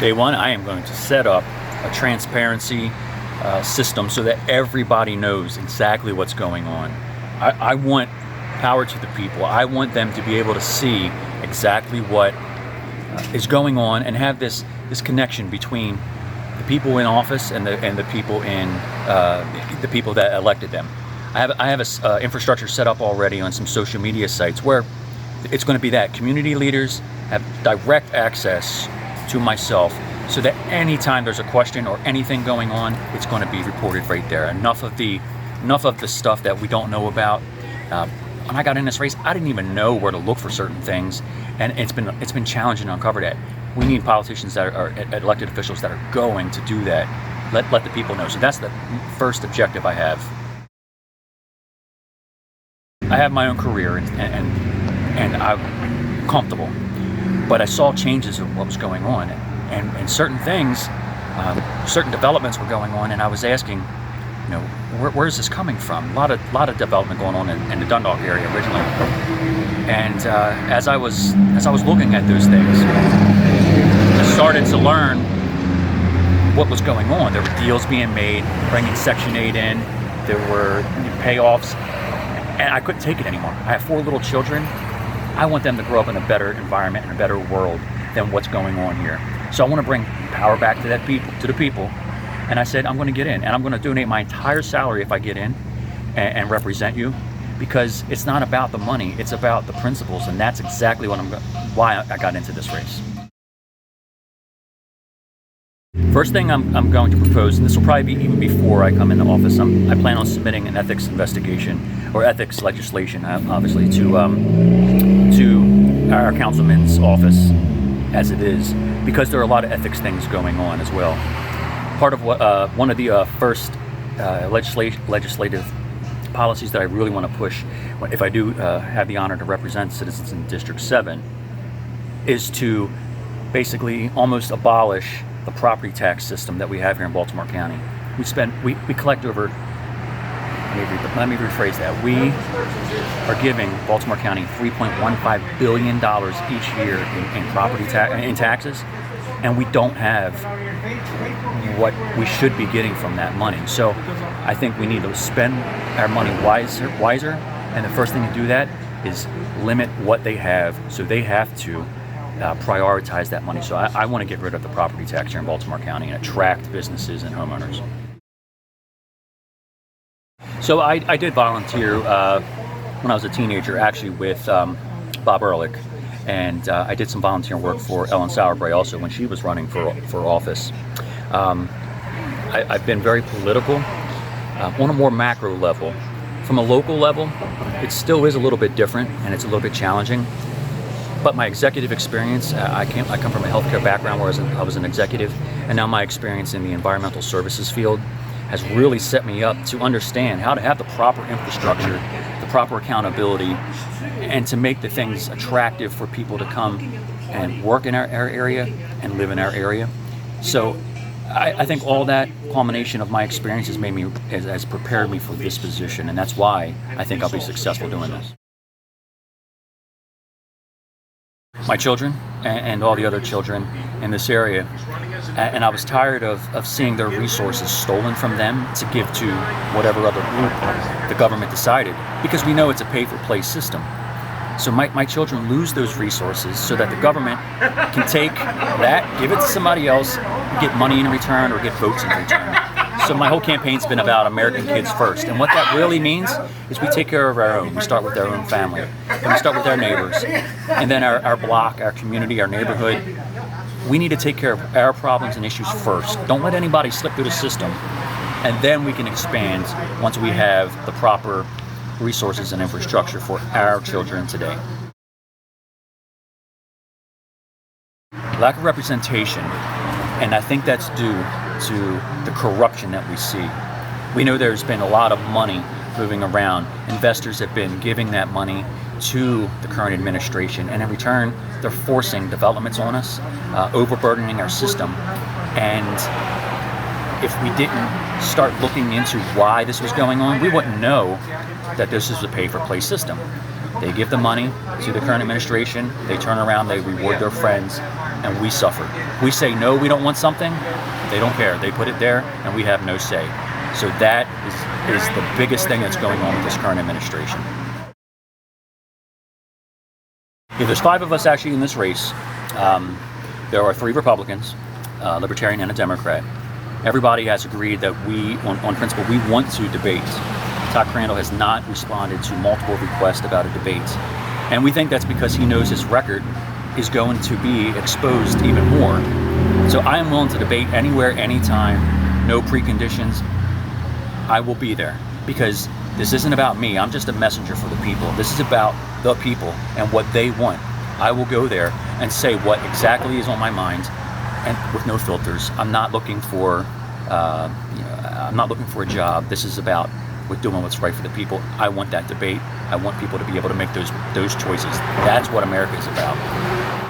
Day one, I am going to set up a transparency system so that everybody knows exactly what's going on. I want power to the people. I want them to be able to see exactly what is going on and have this connection between the people in office and the people in the people that elected them. I have a infrastructure set up already on some social media sites where it's going to be that community leaders have direct access to myself, so that anytime there's a question or anything going on, it's going to be reported right there. Enough of the stuff that we don't know about. When I got in this race, I didn't even know where to look for certain things, and it's been challenging to uncover that. We need politicians that are elected officials that are going to do that. Let the people know. So that's the first objective I have. I have my own career and I'm comfortable, but I saw changes of what was going on, and certain things, certain developments were going on, and I was asking, where is this coming from? A lot of development going on in the Dundalk area originally, and as I was looking at those things, I started to learn what was going on. There were deals being made, bringing Section 8 in. There were payoffs, and I couldn't take it anymore. I have 4 little children. I want them to grow up in a better environment and a better world than what's going on here. So I want to bring power back to the people. And I said, I'm going to get in, and I'm going to donate my entire salary if I get in and represent you, because it's not about the money, it's about the principles, and that's exactly why I got into this race. First thing I'm going to propose, and this will probably be even before I come into office, I plan on submitting an ethics investigation or ethics legislation, obviously, to our councilman's office as it is, because there are a lot of ethics things going on as well. Part of what one of the first legislative policies that I really want to push, if I do have the honor to represent citizens in District 7, is to basically almost abolish the property tax system that we have here in Baltimore County. We collect over, let me rephrase that, we are giving Baltimore County $3.15 billion each year in property in taxes, and we don't have what we should be getting from that money. So I think we need to spend our money wiser, and the first thing to do that is limit what they have, so they have to prioritize that money. So I want to get rid of the property tax here in Baltimore County and attract businesses and homeowners. So I did volunteer when I was a teenager, actually, with Bob Ehrlich, and I did some volunteer work for Ellen Sauerbray also when she was running for office. I've been very political on a more macro level. From a local level, it still is a little bit different, and it's a little bit challenging. But my executive experience, I come from a healthcare background where I was an executive, and now my experience in the environmental services field has really set me up to understand how to have the proper infrastructure, the proper accountability, and to make the things attractive for people to come and work in our area and live in our area. So I think all that culmination of my experience has prepared me for this position, and that's why I think I'll be successful doing this. My children and all the other children in this area, and I was tired of seeing their resources stolen from them to give to whatever other group the government decided, because we know it's a pay-for-play system. So my children lose those resources so that the government can take that, give it to somebody else, get money in return or get votes in return. So my whole campaign's been about American kids first. And what that really means is we take care of our own. We start with our own family. Then we start with our neighbors. And then our block, our community, our neighborhood. We need to take care of our problems and issues first. Don't let anybody slip through the system. And then we can expand once we have the proper resources and infrastructure for our children today. Lack of representation, and I think that's due to the corruption that we see. We know there's been a lot of money moving around. Investors have been giving that money to the current administration, and in return, they're forcing developments on us, overburdening our system. And if we didn't start looking into why this was going on, we wouldn't know that this is a pay-for-play system. They give the money to the current administration, they turn around, they reward their friends, and we suffer. We say no, we don't want something, they don't care. They put it there, and we have no say. So that is the biggest thing that's going on with this current administration. Yeah, there's 5 of us actually in this race. There are 3 Republicans, Libertarian and a Democrat. Everybody has agreed that we, on principle, we want to debate. Todd Crandall has not responded to multiple requests about a debate. And we think that's because he knows his record is going to be exposed even more. So I am willing to debate anywhere, anytime, no preconditions. I will be there, because this isn't about me. I'm just a messenger for the people. This is about the people and what they want. I will go there and say what exactly is on my mind, and with no filters. I'm not looking for, I'm not looking for a job. This is about doing what's right for the people. I want that debate. I want people to be able to make those choices. That's what America is about.